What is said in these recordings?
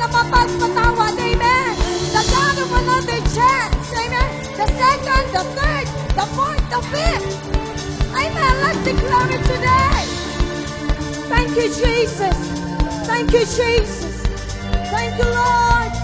na mapagpatawad. Amen. The God of another chance. Amen. The second, the third, the fourth, the fifth. Amen. Let's declare it today. Thank you, Jesus. Thank you, Jesus. Thank you, Lord.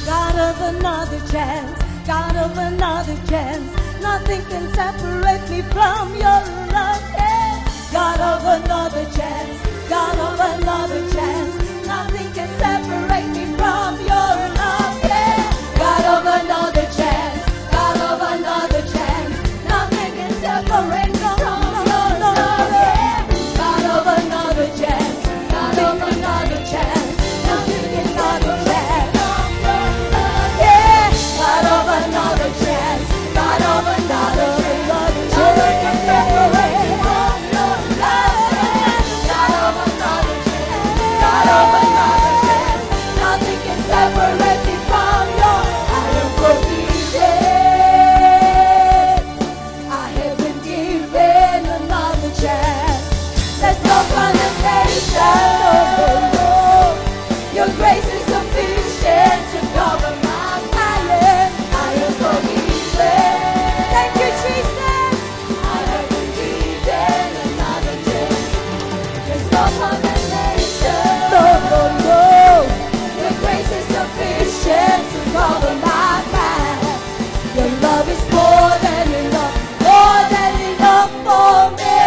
God of another chance. God of another chance. Nothing can separate me from your love. Yeah. God of another chance. God of another chance. Nothing can separate me from your love. Yeah. God of another chance. God of another chance. Nothing can separate me from your love. Yeah. God of another chance. God of another chance. Nothing can separate me from your love. Yeah. God of another chance. God of another chance. Nothing can separate me from your love. God of another chance. God of another chance. Nothing can separate me from your. I am forgiven. I have been given another chance. There's no condemnation. No. Your grace is sufficient to cover my fire. I am forgiven. Thank you, Jesus. I have been given another chance. There's no condemnation. No. Your grace is sufficient to cover my fire. Your love is more than enough for me.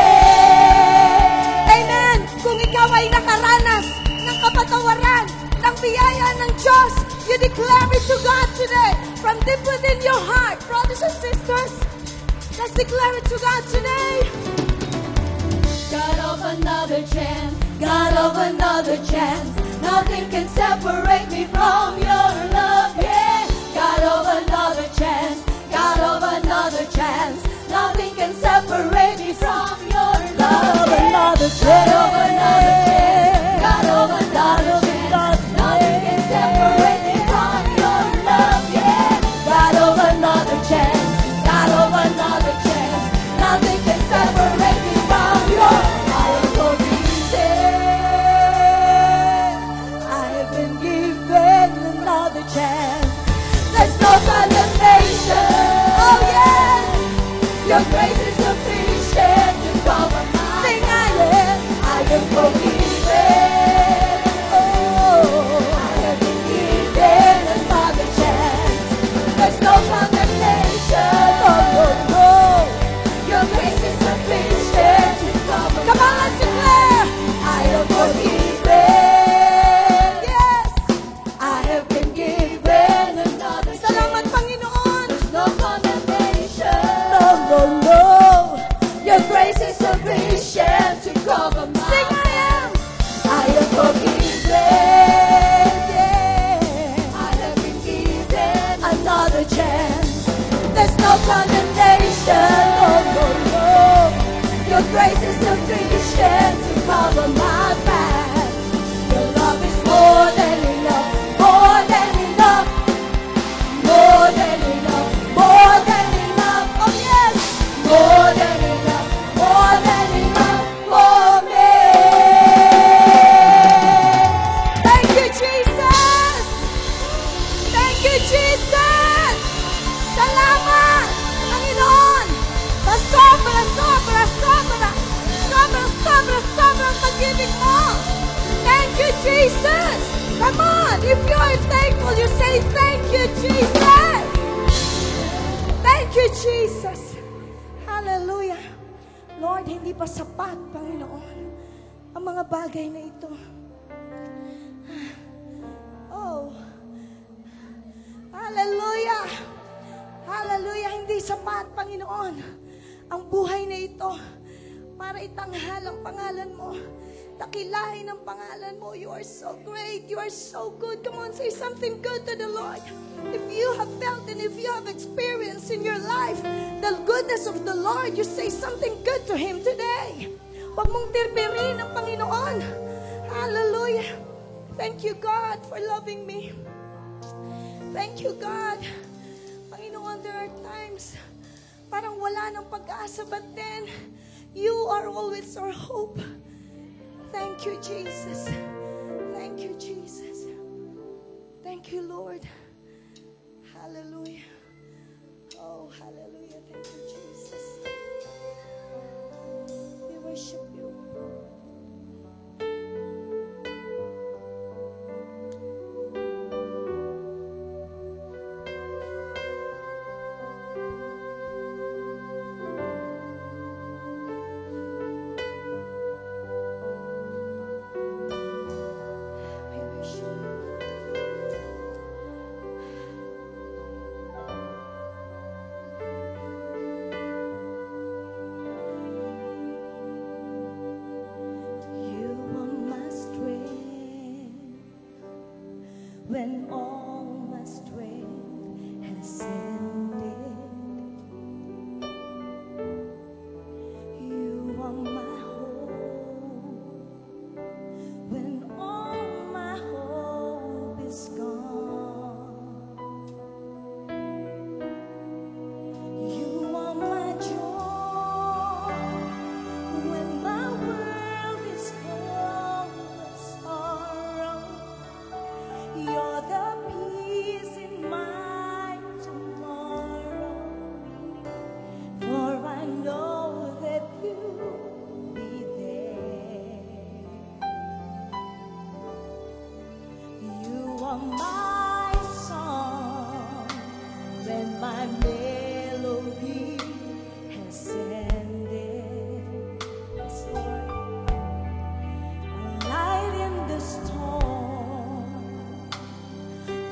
Amen. Kung ikaw ay nakaranas ng kapatawaran, ng biyaya ng Diyos, you declare it to God today from deep within your heart. Brothers and sisters, let's declare it to God today. God of another chance, God of another chance. Nothing can separate me from your love, yeah. God of another chance, God of another chance. Nothing can separate me from your love. Another chance. God of another chance, God of another chance. Nothing can separate me from your love, yeah. God of another chance, God of another chance. Nothing can separate me from your. I am forgiven. I have been given another chance. There's no condemnation. Oh yes, your grace is sufficient to cover my. Sing I am forgiven. Oh, I have been given another chance. There's no condemnation. No. Your grace is sufficient to cover. Come on, let's declare. I am forgiven. Yes, I have been given another chance. Salamat, Panginoon. There's no condemnation. No. Your grace is sufficient to cover my. Sing I am forgiven. Yeah. I have been given another chance. There's no condemnation. No. Your grace is sufficient to cover my past. Your love is more than enough. More than enough. More than enough. More than enough. Oh yes. More than enough. More than enough for me. Thank you, Jesus. Thank you, Jesus. Salamat, Panginoon. Sobrang pag-ibig mo. Thank you, Jesus. Come on, if you are thankful, you say, thank you, Jesus. Thank you, Jesus. Hallelujah. Lord, hindi pa sapat, Panginoon, ang mga bagay na ito. Oh. Hallelujah. Hallelujah. Hindi sapat, Panginoon, ang buhay na ito para itanghal ang pangalan mo. Dakilain ang pangalan mo. You are so great. You are so good. Come on, say something good to the Lord. If you have felt and if you have experienced in your life the goodness of the Lord, you say something good to Him today. Huwag mong tirpirin ang Panginoon. Hallelujah. Thank you, God, for loving me. Thank you, God. Panginoon, there are times parang wala ng pag-asa, but then you are always our hope. Thank you, Jesus. Thank you, Jesus. Thank you, Lord. Hallelujah. Oh, hallelujah. Thank you, Jesus. We worship you. When all my strength has ended, you are my hope. When all my hope is gone, you are my joy. When my world is full of sorrow, you're the peace in my tomorrow, for I know that you'll be there. You are my song when my melody has ended. Yes, Lord. Light in the storm,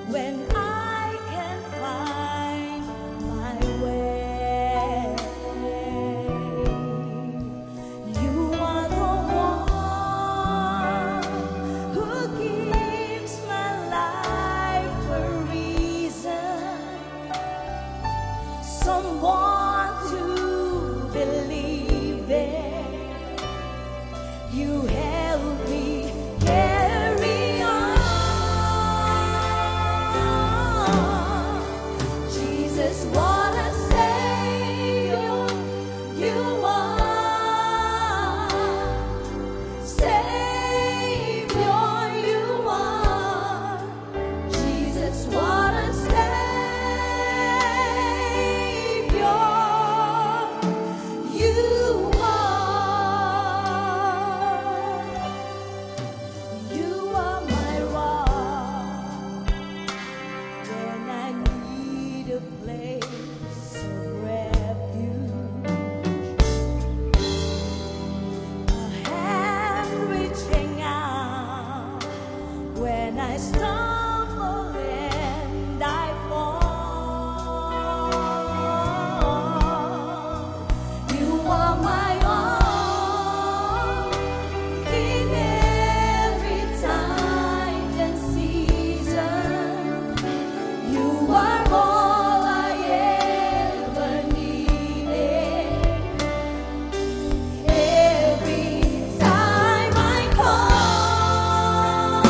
when I can find my way, you are the one who gives my life a reason, someone to believe in. You help me carry on. Jesus, what a Savior you are. Savior you are. Jesus, what a Savior you are. You are my rock when I need a place of refuge, a hand reaching out when I stumble and I fall. You are my all in every time and season. You are all I ever needed. Every time I call,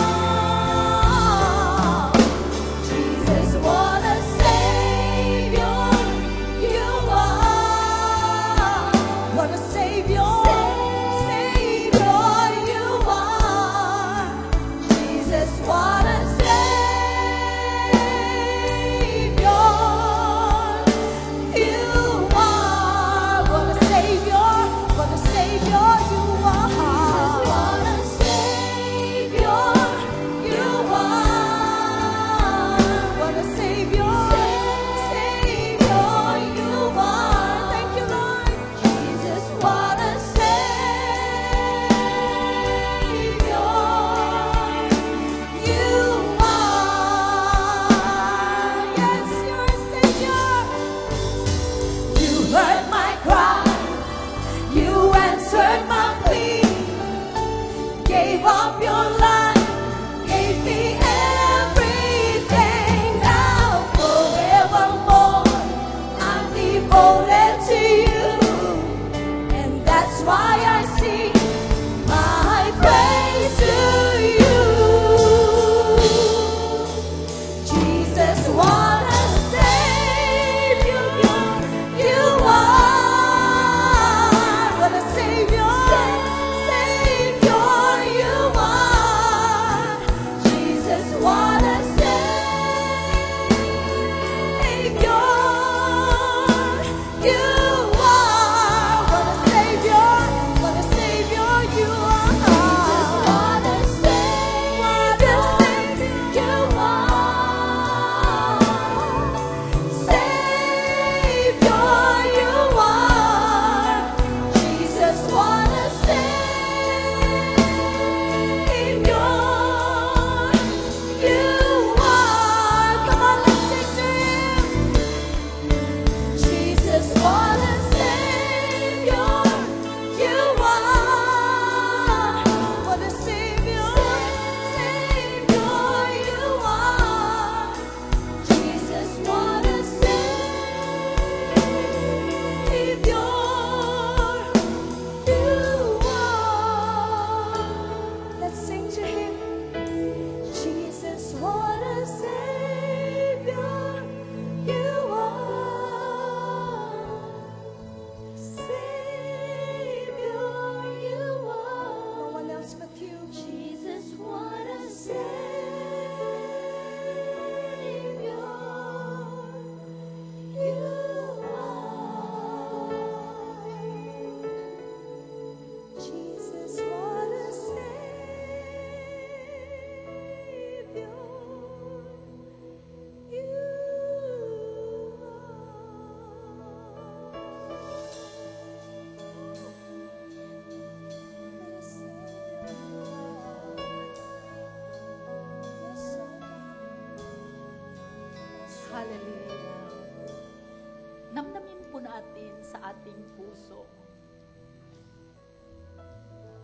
ating puso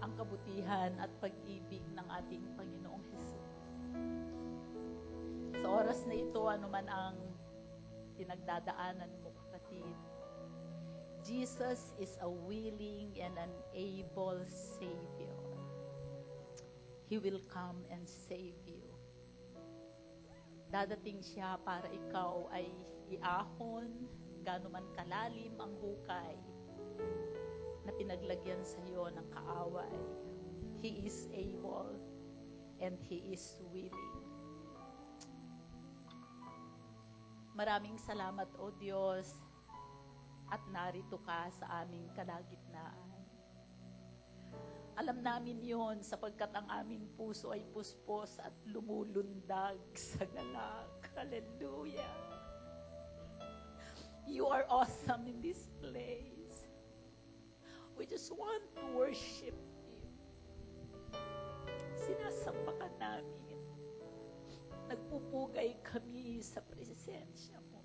ang kabutihan at pag-ibig ng ating Panginoong Hesus. Sa oras na ito, anuman ang pinagdadaanan mo, kapatid, Jesus is a willing and an able Savior. He will come and save you. Dadating siya para ikaw ay iahon, gaano man kalalim ang hukay na pinaglagyan sa iyo ng kaaway. He is able and He is willing. Maraming salamat, O Diyos, at narito ka sa aming kalagitnaan. Alam namin yon sapagkat ang aming puso ay puspos at lumulundag sa galak. Hallelujah! You are awesome in this place. We just want to worship you. Sinasampakan namin. Nagpupugay kami sa presensya mo.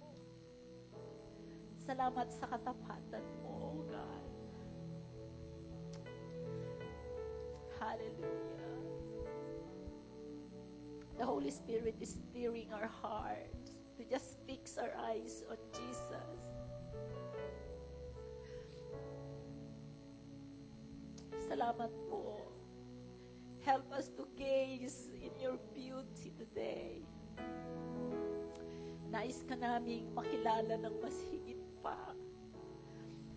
Salamat sa katapatan mo, O God. Hallelujah. The Holy Spirit is stirring our hearts to just fix our eyes on Jesus. Salamat po. Help us to gaze in your beauty today. Nais ka naming makilala ng mas higit pa.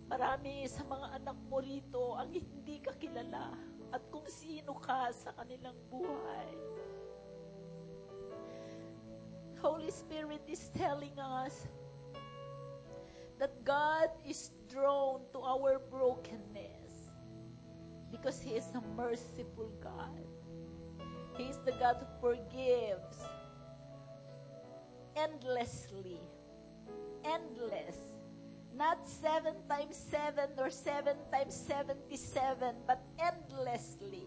Marami sa mga anak mo rito ang hindi ka kilala at kung sino ka sa kanilang buhay. Holy Spirit is telling us that God is drawn to our brokenness. Because He is a merciful God. He is the God who forgives endlessly. Endless. Not 7 times 7 or 7 times 77, but endlessly.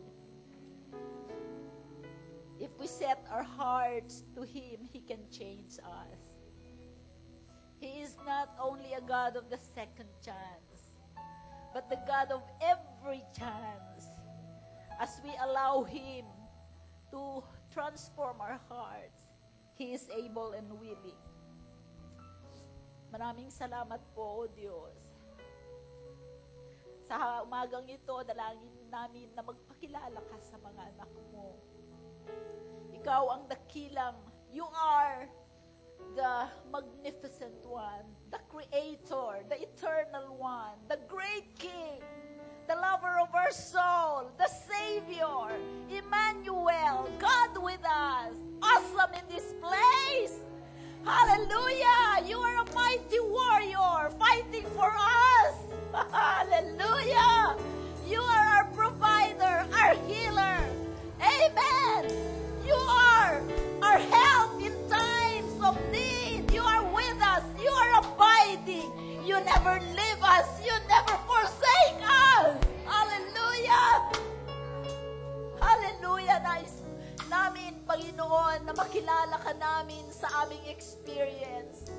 If we set our hearts to Him, He can change us. He is not only a God of the second chance, but the God of every chance. As we allow Him to transform our hearts, He is able and willing. Maraming salamat po, O Diyos. Sa umagang ito, dalangin namin na magpakilala ka sa mga anak mo. Ikaw ang dakilang, you are the magnificent one, the creator, the eternal one, the great king, the lover of our soul, the Savior, Emmanuel, God with us, awesome in this place. Hallelujah! You are a mighty warrior fighting for us. Hallelujah! You are our provider, our healer. Amen! You are our help in times of need. You are with us. You are abiding. You never leave us. You never forsake us. Hallelujah! Hallelujah! Nais namin, Panginoon, na makilala ka namin sa aming experience,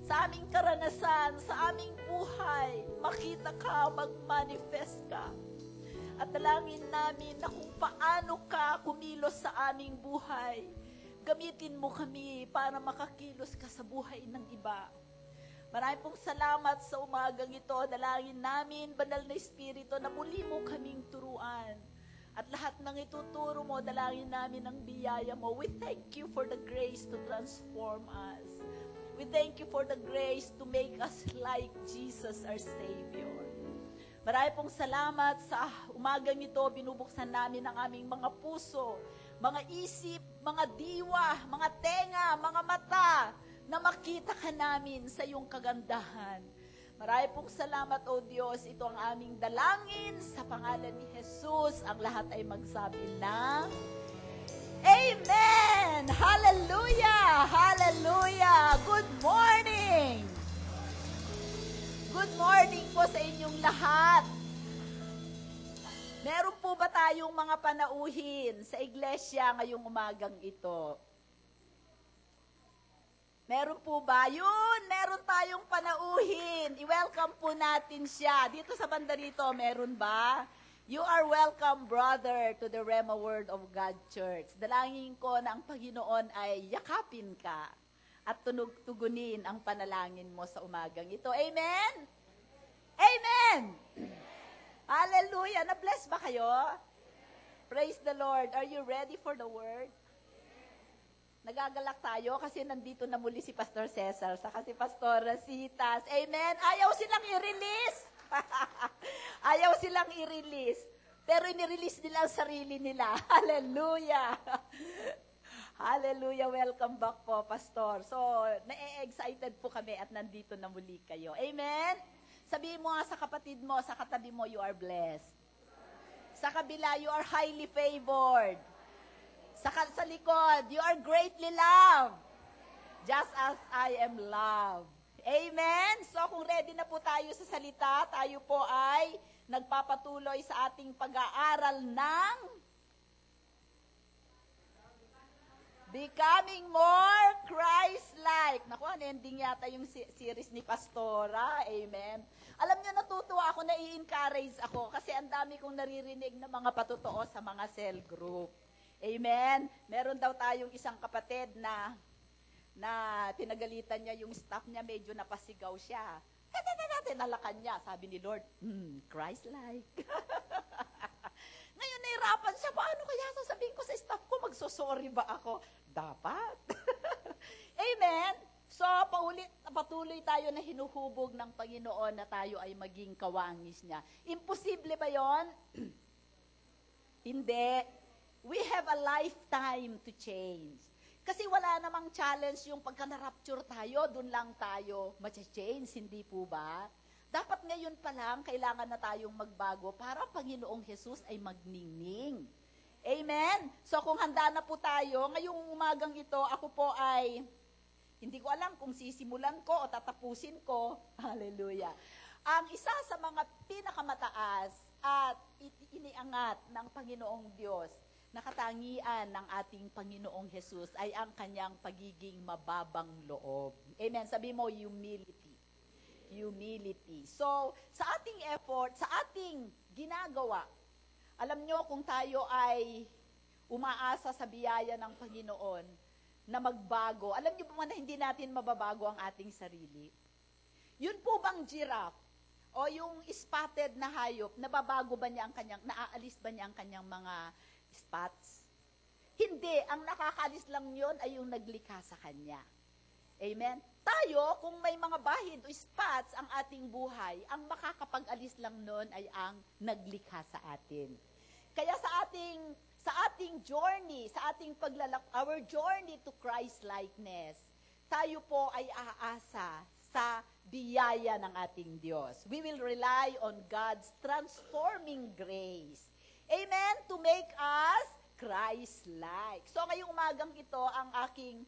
sa aming karanasan, sa aming buhay. Makita ka, mag-manifest ka. At dalangin namin na kung paano ka kumilos sa aming buhay, gamitin mo kami para makakilos ka sa buhay ng iba. Maraming pong salamat sa umagang ito. Dalangin namin, Banal na Espiritu, na muli mo kaming turuan. At lahat ng ituturo mo, dalangin namin ang biyaya mo. We thank you for the grace to transform us. We thank you for the grace to make us like Jesus, our Savior. Marami pong salamat sa umagang ito. Binubuksan namin ang aming mga puso, mga isip, mga diwa, mga tenga, mga mata, na makita ka namin sa iyong kagandahan. Marami pong salamat, O Diyos. Ito ang aming dalangin sa pangalan ni Jesus. Ang lahat ay magsabi ng Amen! Hallelujah! Hallelujah! Good morning! Good morning po sa inyong lahat. Meron po ba tayong mga panauhin sa iglesia ngayong umagang ito? Meron po ba? Yun, meron tayong panauhin. I-welcome po natin siya. Dito sa banda dito, meron ba? You are welcome, brother, to the Rhema Word of God Church. Dalangin ko na ang Panginoon ay yakapin ka at tugunin ang panalangin mo sa umagang ito. Amen? Amen! Hallelujah! Na-bless ba kayo? Praise the Lord. Are you ready for the Word? Nagagalak tayo kasi nandito na muli si Pastor Cesar saka si Pastor Rasitas. Amen? Ayaw silang i-release. Ayaw silang i-release. Pero i-release nila ang sarili nila. Hallelujah. Hallelujah. Welcome back po, Pastor. So, na-excited po kami at nandito na muli kayo. Amen? Sabihin mo nga sa kapatid mo, sa katabi mo, you are blessed. Sa kabila, you are highly favored. Sa likod, you are greatly loved. Just as I am loved. Amen? So kung ready na po tayo sa salita, tayo po ay nagpapatuloy sa ating pag-aaral ng Becoming More Christ-like. Naku, ending yata yung series ni Pastora. Amen? Alam niyo, natutuwa ako, na-i-encourage ako kasi ang dami kong naririnig na mga patotoo sa mga cell group. Amen? Meron daw tayong isang kapatid na tinagalitan niya yung staff niya, medyo napasigaw siya. Tinalakan niya. Sabi ni Lord, Christ-like. Ngayon, nahirapan siya. Paano kaya sasabihin ko sa staff ko, magsosorry ba ako? Dapat. Amen? So, patuloy tayo na hinuhubog ng Panginoon na tayo ay maging kawangis niya. Imposible ba yon? Hindi. We have a lifetime to change. Kasi wala namang challenge yung pagka na-rapture tayo, dun lang tayo ma-change, hindi po ba? Dapat ngayon pa lang, kailangan na tayong magbago para Panginoong Jesus ay magningning. Amen? So kung handa na po tayo, ngayong umagang ito, ako po ay, hindi ko alam kung sisimulan ko o tatapusin ko. Hallelujah. Ang isa sa mga pinakamataas at iniangat ng Panginoong Diyos, nakatangian ng ating Panginoong Jesus ay ang kanyang pagiging mababang loob. Amen. Sabi mo, humility. Humility. So, sa ating effort, sa ating ginagawa, alam nyo kung tayo ay umaasa sa biyaya ng Panginoon na magbago, alam nyo ba na hindi natin mababago ang ating sarili? Yun po bang giraffe o yung spotted na hayop, nababago ba niya ang kanyang, naaalis ba niya ang kanyang mga spots? Hindi. Ang nakakaalis lang yun ay yung naglikha sa kanya. Amen? Tayo, kung may mga bahid o spots ang ating buhay, ang makakapag-alis lang nun ay ang naglikha sa atin. Kaya sa ating journey, sa ating our journey to Christ-likeness, tayo po ay aasa sa biyaya ng ating Diyos. We will rely on God's transforming grace. Amen? To make us Christ-like. So ngayong umagang ito, ang aking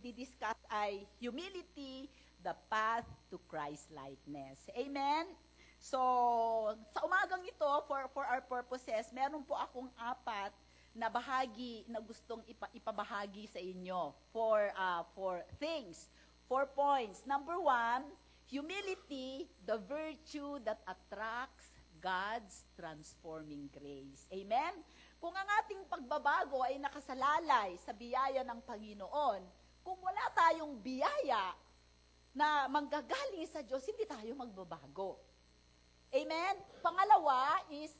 i-discuss ay humility, the path to Christ-likeness. Amen? So, sa umagang ito, for our purposes, meron po akong 4 na bahagi na gustong ipabahagi sa inyo for things, 4 points. Number 1, humility, the virtue that attracts God's transforming grace. Amen? Kung ang ating pagbabago ay nakasalalay sa biyaya ng Panginoon, kung wala tayong biyaya na manggagaling sa Diyos, hindi tayo magbabago. Amen? Pangalawa is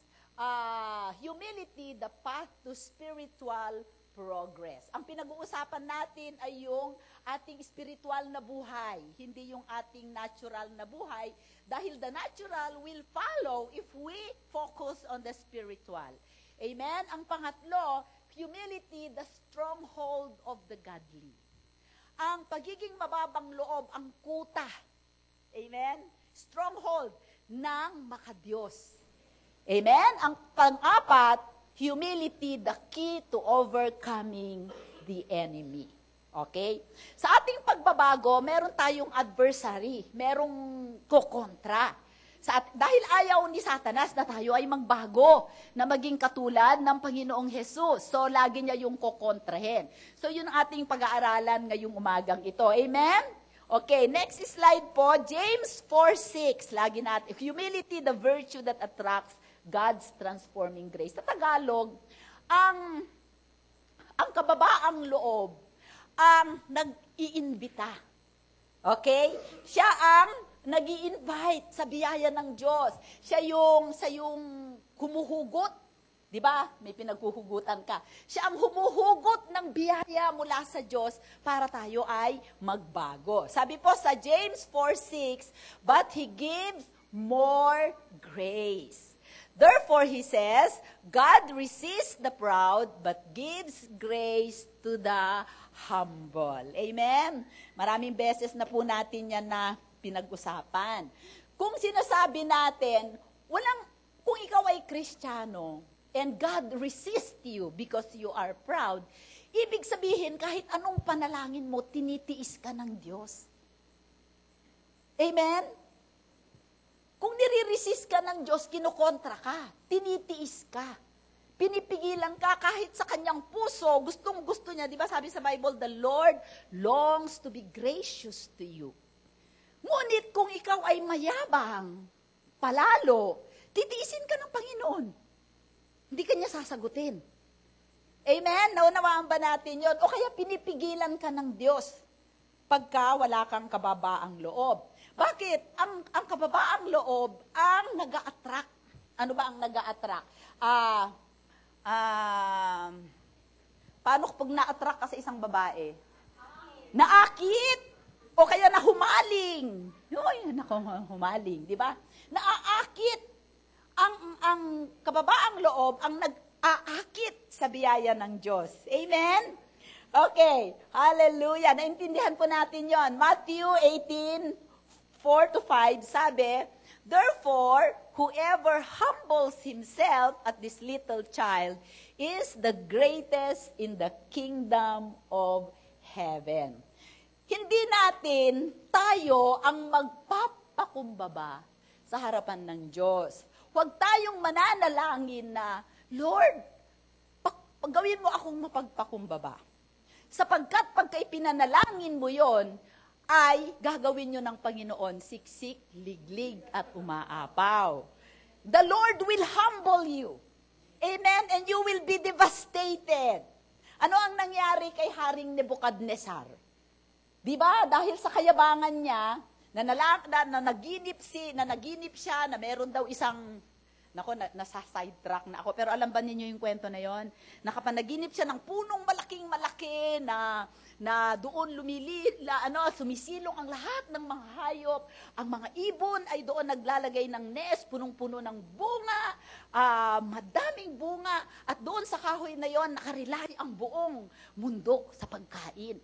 humility, the path to spiritual progress. Ang pinag-uusapan natin ay yung ating spiritual na buhay, hindi yung ating natural na buhay, dahil the natural will follow if we focus on the spiritual. Amen? Ang pangatlo, humility, the stronghold of the godly. Ang pagiging mababang loob, ang kuta. Amen? Stronghold ng makadiyos. Amen? Ang pang-apat, humility, the key to overcoming the enemy. Okay? Sa ating pagbabago, meron tayong adversary, merong kukontra. Dahil ayaw ni Satanas na tayo ay magbago, na maging katulad ng Panginoong Jesus. So, lagi niya yung kokontrahin. So, yun ang ating pag-aaralan ngayong umagang ito. Amen? Okay, next slide po, James 4:6. Lagi natin, humility, the virtue that attracts God's transforming grace. Sa Tagalog, ang kababaang loob ang nag-iimbita. Okay? Siya ang nag-i-invite sa biyaya ng Diyos. Siya yung humuhugot. Di ba? May pinaghuhugutan ka. Siya ang humuhugot ng biyaya mula sa Diyos para tayo ay magbago. Sabi po sa James 4:6, but He gives more grace. Therefore, He says, God resists the proud, but gives grace to the humble. Amen? Maraming beses na po natin yan na pinag-usapan. Kung sinasabi natin, kung ikaw ay Kristiyano, and God resists you because you are proud, ibig sabihin, kahit anong panalangin mo, tinitiis ka ng Diyos. Amen? Kung nire-resist ka ng Diyos, kinukontra ka, tinitiis ka, pinipigilan ka kahit sa kanyang puso, gustong-gusto niya. Di ba sabi sa Bible, the Lord longs to be gracious to you. Ngunit kung ikaw ay mayabang, palalo, titiisin ka ng Panginoon. Hindi ka niya sasagutin. Amen? Naunawaan ba natin yon? O kaya pinipigilan ka ng Diyos pagka wala kang kababaang loob. Bakit? Ang kababaang loob ang nag-a-attract. Ano ba ang nag-a-attract? Paano pag na-attract ka sa isang babae? Naakit! O kaya na humaling. Humaling, di ba? Naaakit. Ang kababaang loob ang nag-aakit sa biyaya ng Diyos. Amen? Okay. Hallelujah. Naintindihan po natin yon. Matthew 18:4-5 sabi, therefore, whoever humbles himself at this little child is the greatest in the kingdom of heaven. Hindi natin tayo ang magpapakumbaba sa harapan ng Diyos. Huwag tayong mananalangin na, Lord, gawin mo akong mapagpakumbaba. Sapagkat pagka ipinanalangin mo yon, ay gagawin nyo ng Panginoon siksik, liglig, at umaapaw. The Lord will humble you. Amen? And you will be devastated. Ano ang nangyari kay Haring Nebuchadnezzar? Di ba? Dahil sa kayabangan niya, na naginip siya, na meron daw isang, nasa sidetrack na ako, pero alam ba ninyo yung kwento na yon? Nakapanaginip siya ng punong malaking-malaki na doon sumisilong ang lahat ng mga hayop. Ang mga ibon ay doon naglalagay ng nest, punong-puno ng bunga, madaming bunga, at doon sa kahoy na yon, nakarely ang buong mundo sa pagkain.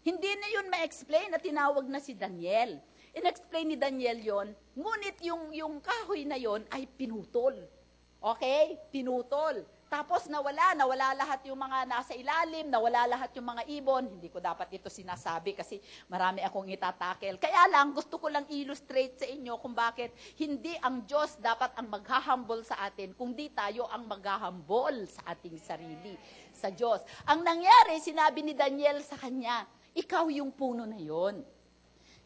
Hindi na yun ma-explain na tinawag na si Daniel. In-explain ni Daniel yon, ngunit yung kahoy na yon ay pinutol. Okay? Pinutol. Tapos nawala lahat yung mga nasa ilalim, nawala lahat yung mga ibon. Hindi ko dapat ito sinasabi kasi marami akong itatakel. Kaya lang, gusto ko lang illustrate sa inyo kung bakit hindi ang Diyos dapat ang maghahumble sa atin, kundi tayo ang maghahumble sa ating sarili, sa Diyos. Ang nangyari, sinabi ni Daniel sa kanya, ikaw yung puno na yon.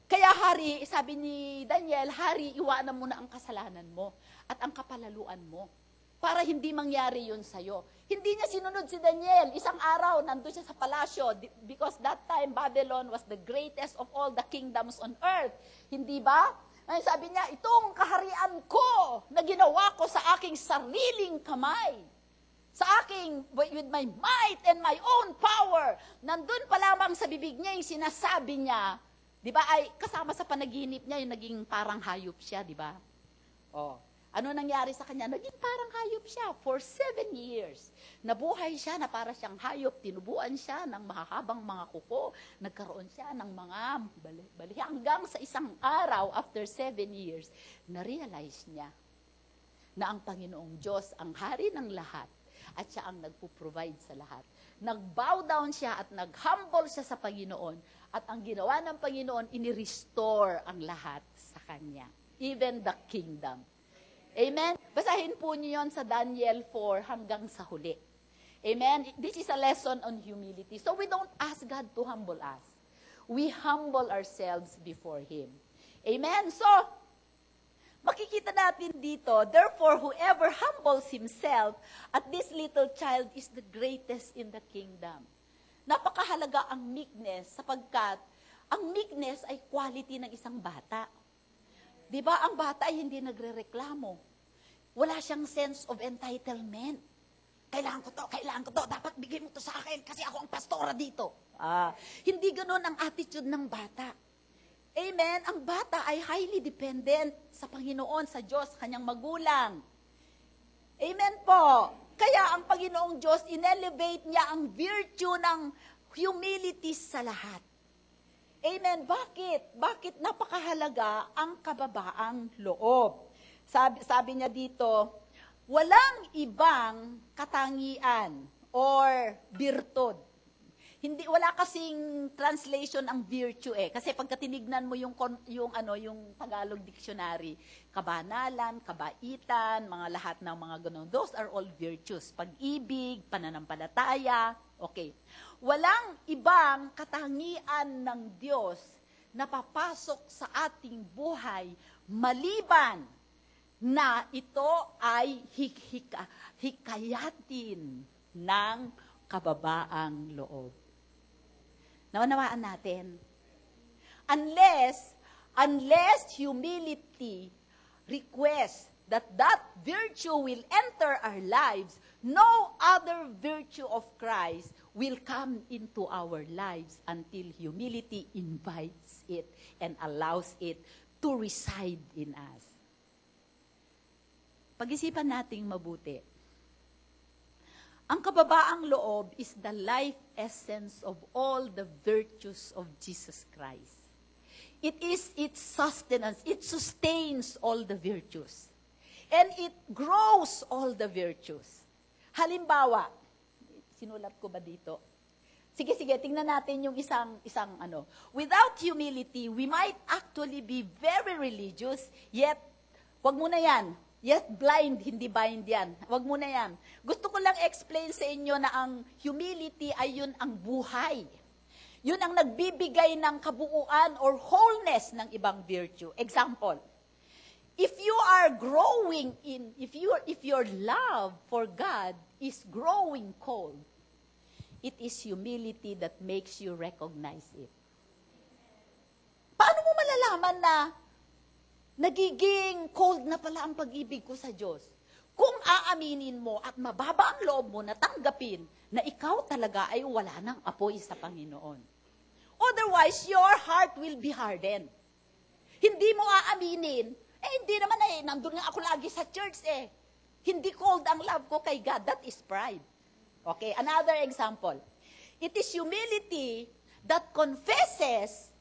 Kaya hari, sabi ni Daniel, hari, iwanan mo na ang kasalanan mo at ang kapalaluan mo para hindi mangyari yun sa'yo. Hindi niya sinunod si Daniel. Isang araw, nandun siya sa palasyo because that time Babylon was the greatest of all the kingdoms on earth. Hindi ba? Ay, sabi niya, itong kaharian ko na ginawa ko sa aking sariling kamay. Sa aking, with my might and my own power, nandun pa lamang sa bibig niya yung sinasabi niya, di ba, ay kasama sa panaginip niya, yung naging parang hayop siya, di ba? Oh, ano nangyari sa kanya? Naging parang hayop siya for 7 years. Nabuhay siya na para siyang hayop, tinubuan siya ng mahahabang mga kuko, nagkaroon siya ng mga bali. Hanggang sa isang araw, after 7 years, na-realize niya na ang Panginoong Diyos, ang hari ng lahat, at siya ang nagpo-provide sa lahat. Nag-bow down siya at nag-humble siya sa Panginoon. At ang ginawa ng Panginoon, ini-restore ang lahat sa Kanya. even the kingdom. Amen? Basahin po niyo yon sa Daniel 4 hanggang sa huli. Amen? This is a lesson on humility. So we don't ask God to humble us. We humble ourselves before Him. Amen? So, makikita natin dito, therefore, whoever humbles himself at this little child is the greatest in the kingdom. Napakahalaga ang meekness sapagkat ang meekness ay quality ng isang bata. Di ba? Ang bata ay hindi nagrereklamo. Wala siyang sense of entitlement. Kailangan ko to, dapat bigay mo to sa akin kasi ako ang pastora dito. Hindi ganoon ang attitude ng bata. Amen? Ang bata ay highly dependent sa Panginoon, sa Diyos, kanyang magulang. Amen po. Kaya ang Panginoong Diyos, inelevate niya ang virtue ng humility sa lahat. Amen. Bakit? Bakit napakahalaga ang kababaang loob? Sabi niya dito, walang ibang katangian or birtud. Wala kasing translation ang virtue kasi pagka tinignan mo yung Tagalog dictionary, kabanalan, kabaitan, mga lahat ng mga ganun, those are all virtues. Pag-ibig, pananampalataya, okay. Walang ibang katangian ng Diyos na papasok sa ating buhay maliban na ito ay hikayatin ng kababaang loob. Nawanawaan natin. Unless humility requests that virtue will enter our lives, no other virtue of Christ will come into our lives until humility invites it and allows it to reside in us. Pag-isipan nating mabuti. Ang kababaang loob is the life essence of all the virtues of Jesus Christ. It is its sustenance. It sustains all the virtues. And it grows all the virtues. Halimbawa, sinulat ko ba dito? Sige, tingnan natin yung isang Without humility, we might actually be very religious, yet, wag mo na yan. Yes, blind, hindi bind yan. Wag mo na yan. Gusto ko lang explain sa inyo na ang humility ay yun ang buhay. Yun ang nagbibigay ng kabuuan or wholeness ng ibang virtue. Example, if your love for God is growing cold, it is humility that makes you recognize it. Paano mo malalaman na nagiging cold na pala ang pag-ibig ko sa Diyos? Kung aaminin mo at mababa ang loob mo na tanggapin na ikaw talaga ay wala ng apoy sa Panginoon. Otherwise, your heart will be hardened. Hindi mo aaminin, hindi naman nandun nga ako lagi sa church Hindi cold ang love ko kay God, that is pride. Okay, another example. It is humility that confesses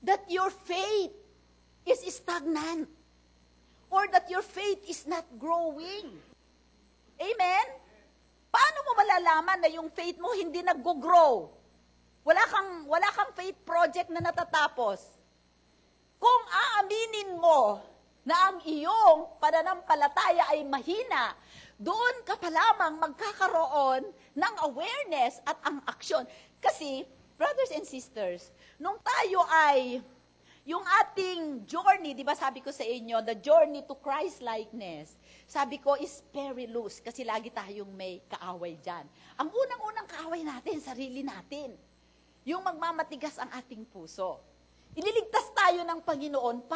that your faith is stagnant or that your faith is not growing. Amen? Paano mo malalaman na yung faith mo hindi nag-grow? Wala kang faith project na natatapos. Kung aaminin mo na ang iyong pananampalataya ay mahina, doon ka pa lamang magkakaroon ng awareness at ang aksyon. Kasi, brothers and sisters, nung tayo ay yung ating journey, di ba sabi ko sa inyo, the journey to Christ-likeness, sabi ko is perilous kasi lagi tayong may kaaway dyan. Ang unang-unang kaaway natin, sarili natin. Yung magmamatigas ang ating puso. Ililigtas tayo ng Panginoon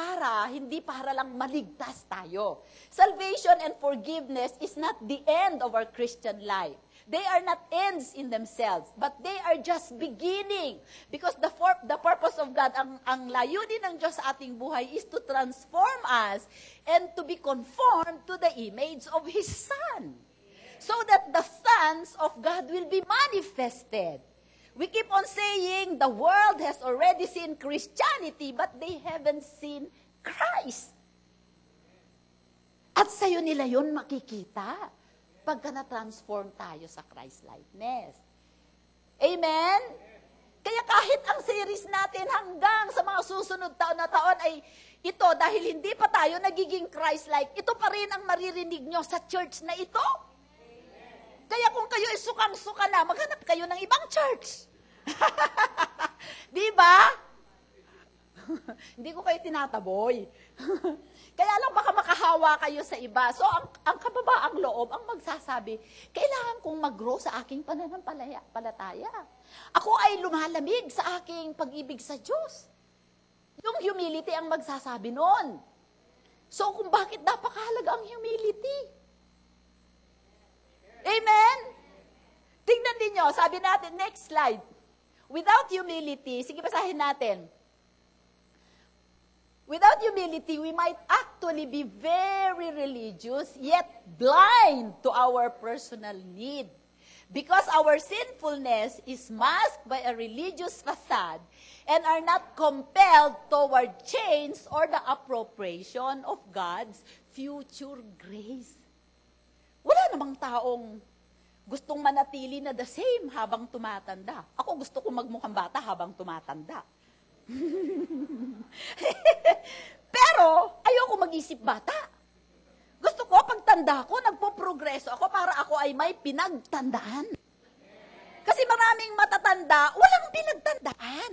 hindi para lang maligtas tayo. Salvation and forgiveness is not the end of our Christian life. They are not ends in themselves, but they are just beginning. Because the purpose of God, ang layunin ng Diyos sa ating buhay is to transform us and to be conformed to the image of His Son. So that the sons of God will be manifested. We keep on saying the world has already seen Christianity, but they haven't seen Christ. At sa'yo nila yun makikita pagka na-transform tayo sa Christ-likeness. Amen? Kaya kahit ang series natin hanggang sa mga susunod taon na taon ay ito, dahil hindi pa tayo nagiging Christ-like, ito pa rin ang maririnig nyo sa church na ito. Kaya kung kayo ay sukang-suka na, maghanap kayo ng ibang church. Di ba? Hindi ko kayo tinataboy. Kaya lang baka makahawa kayo sa iba. So, ang kababaang loob, ang magsasabi, kailangan kong mag-grow sa aking pananampalataya. Ako ay lumalamig sa aking pag-ibig sa Diyos. Yung humility ang magsasabi noon. So, kung bakit napakahalaga ang humility? Amen? Tingnan ninyo, sabi natin, next slide. Without humility, sige basahin natin. Without humility, we might actually be very religious, yet blind to our personal need. Because our sinfulness is masked by a religious facade and are not compelled toward change or the appropriation of God's future grace. Wala namang taong gustong manatili na the same habang tumatanda. Ako gusto kong magmukhang bata habang tumatanda. Pero, ayoko mag-isip bata. Gusto ko, pagtanda ko, nagpo-progreso ako para ako ay may pinagtandaan. Kasi maraming matatanda, walang pinagtandaan.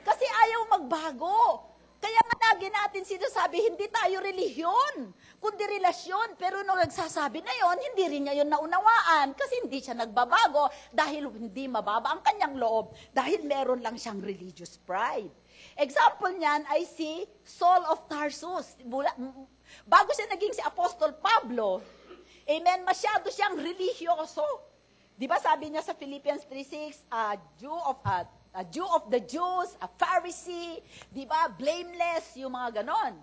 Kasi ayaw magbago. Kaya nga lagi natin sinasabi, hindi tayo relihiyon, kundi relasyon. Pero nung nagsasabi na yon, hindi rin niya yun naunawaan kasi hindi siya nagbabago dahil hindi mababa ang kanyang loob dahil meron lang siyang religious pride. Example niyan ay si Saul of Tarsus. Bago siya naging si Apostol Pablo, amen, masyado siyang religyoso. Di ba sabi niya sa Philippians 3:6, a Jew of the Jews, a Pharisee, di ba, blameless, yung mga ganon.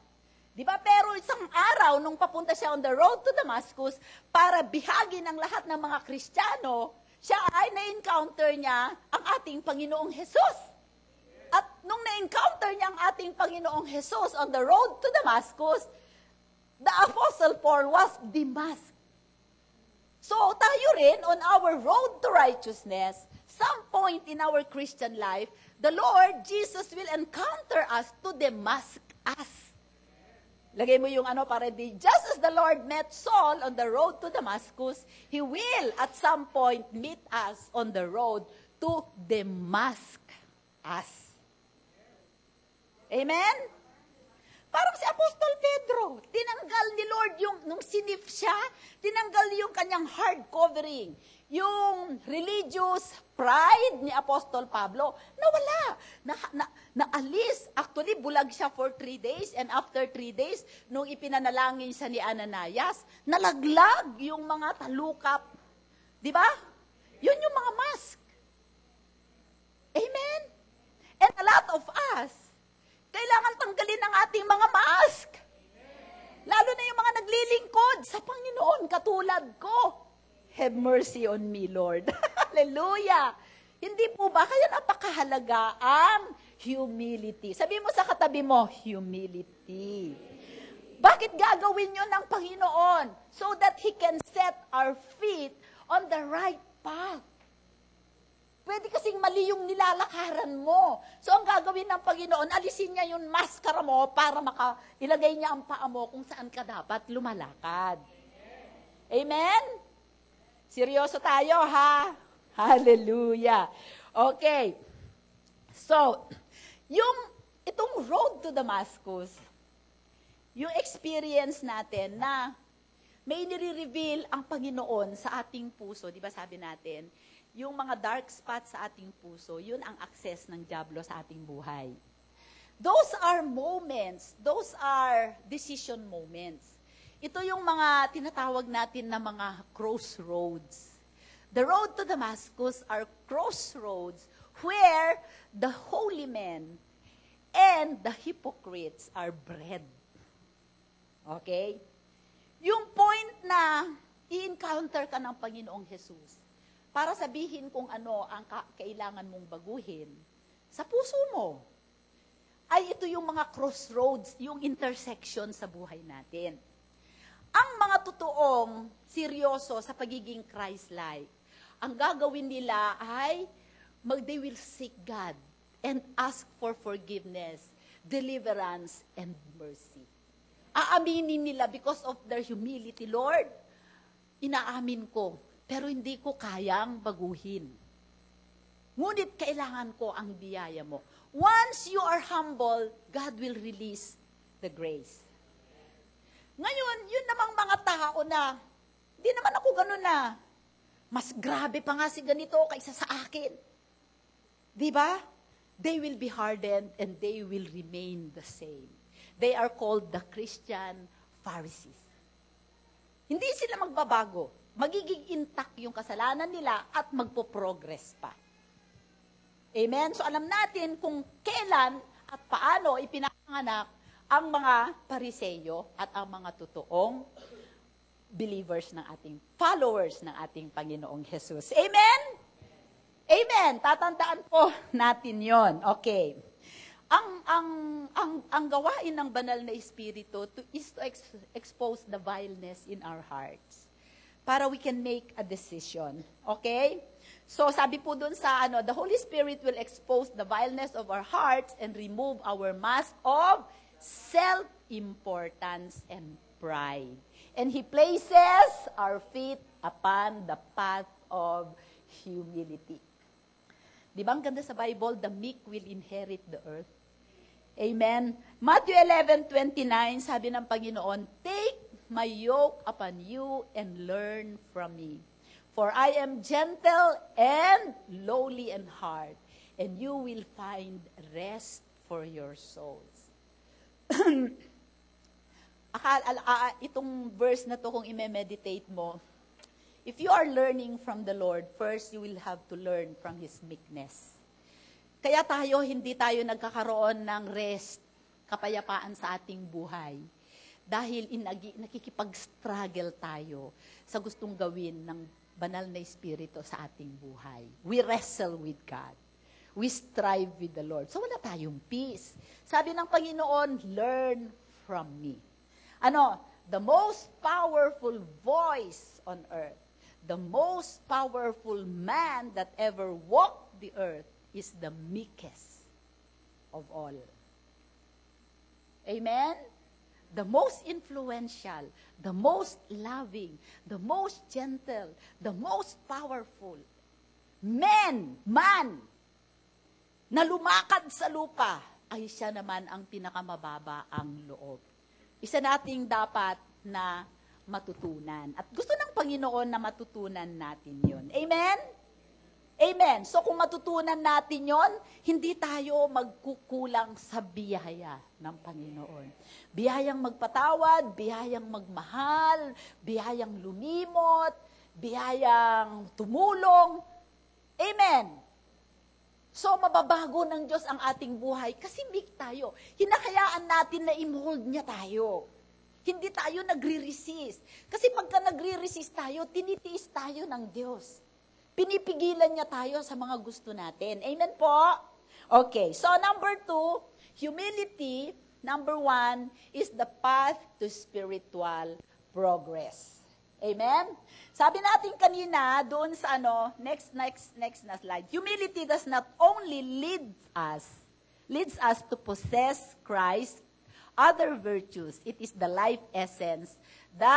Di ba, pero isang araw, nung papunta siya on the road to Damascus, para bihagin ang lahat ng mga Kristiyano, siya ay na-encounter niya ang ating Panginoong Jesus. At nung na-encounter niya ang ating Panginoong Jesus on the road to Damascus, the Apostle Paul was demasked. So, tayo rin, on our road to righteousness, some point in our Christian life, the Lord Jesus will encounter us to demask us. Lagay mo yung para di, just as the Lord met Saul on the road to Damascus, He will at some point meet us on the road to demask us. Amen? Parang si Apostol Pedro, tinanggal ni Lord nung sinif siya, tinanggal yung kanyang hard covering. Yung religious pride ni Apostol Pablo, nawala, naalis. Actually, bulag siya for 3 days, and after 3 days, nung ipinanalangin siya ni Ananias, nalaglag yung mga talukap. Di ba? Yun yung mga mask. Amen? And a lot of us, kailangan tanggalin ang ating mga mask. Lalo na yung mga naglilingkod sa Panginoon, katulad ko. Have mercy on me, Lord. Hallelujah. Hindi po ba? Kaya napakahalaga ang humility. Sabi mo sa katabi mo, humility. Bakit gagawin yun ng Panginoon? So that He can set our feet on the right path. Pwede kasing mali yung nilalakaran mo. So, ang gagawin ng Panginoon, alisin niya yung maskara mo para ilagay niya ang paa mo kung saan ka dapat lumalakad. Amen? Seryoso tayo, ha? Hallelujah. Okay. So, itong road to Damascus, yung experience natin na may nire-reveal ang Panginoon sa ating puso, di ba sabi natin, yung mga dark spots sa ating puso, yun ang access ng dyablo sa ating buhay. Those are moments, those are decision moments. Ito yung mga tinatawag natin na mga crossroads. The road to Damascus are crossroads where the holy men and the hypocrites are bred. Okay? Yung point na i-encounter ka ng Panginoong Jesus, para sabihin kung ano ang kailangan mong baguhin sa puso mo, ay ito yung mga crossroads, yung intersection sa buhay natin. Ang mga totoong seryoso sa pagiging Christ-like, ang gagawin nila ay they will seek God and ask for forgiveness, deliverance, and mercy. Aaminin nila because of their humility, Lord, inaamin ko, pero hindi ko kayang baguhin. Ngunit kailangan ko ang biyaya mo. Once you are humble, God will release the grace. Ngayon, yun namang mga tao na, hindi naman ako ganun na, mas grabe pa nga si ganito kaysa sa akin. Diba? They will be hardened and they will remain the same. They are called the Christian Pharisees. Hindi sila magbabago. Magiging intact yung kasalanan nila at magpo-progress pa. Amen? So alam natin kung kailan at paano ipinapanganak ang mga Pariseyo at ang mga totoong believers ng ating, followers ng ating Panginoong Jesus. Amen? Amen. Tatandaan po natin yon. Okay. Ang gawain ng banal na Espiritu is to expose the vileness in our hearts para we can make a decision. Okay? So sabi po dun sa the Holy Spirit will expose the vileness of our hearts and remove our mask of self-importance and pride. And He places our feet upon the path of humility. Di ba ang ganda sa Bible, the meek will inherit the earth? Amen. Matthew 11:29, sabi ng Panginoon, take my yoke upon you and learn from me. For I am gentle and lowly in heart, and you will find rest for your souls. Itong verse na to, kung i-meditate mo, if you are learning from the Lord, first you will have to learn from His meekness. Kaya hindi tayo nagkakaroon ng rest, kapayapaan sa ating buhay. Dahil nakikipag-struggle tayo sa gustong gawin ng banal na Espiritu sa ating buhay. We wrestle with God. We strive with the Lord. So wala tayong peace. Sabi ng Panginoon, learn from me. The most powerful voice on earth, the most powerful man that ever walked the earth is the meekest of all. Amen? The most influential, the most loving, the most gentle, the most powerful man na lumakad sa lupa ay siya naman ang pinakamababa ang loob. Isa nating dapat na matutunan. At gusto ng Panginoon na matutunan natin yon. Amen? Amen. So kung matutunan natin yon, hindi tayo magkukulang sa biyaya ng Panginoon. Biyayang magpatawad, biyayang magmahal, biyayang lumimot, biyayang tumulong. Amen. So mababago ng Diyos ang ating buhay kasi meek tayo. Hinahayaan natin na i-mold niya tayo. Hindi tayo nagre-resist. Kasi pagka nagre-resist tayo, tinitiis tayo ng Diyos. Pinipigilan niya tayo sa mga gusto natin. Amen po? Okay, so number 2, humility, number 1, is the path to spiritual progress. Amen? Sabi natin kanina, doon sa next na slide, humility does not only leads us to possess Christ, other virtues. It is the life essence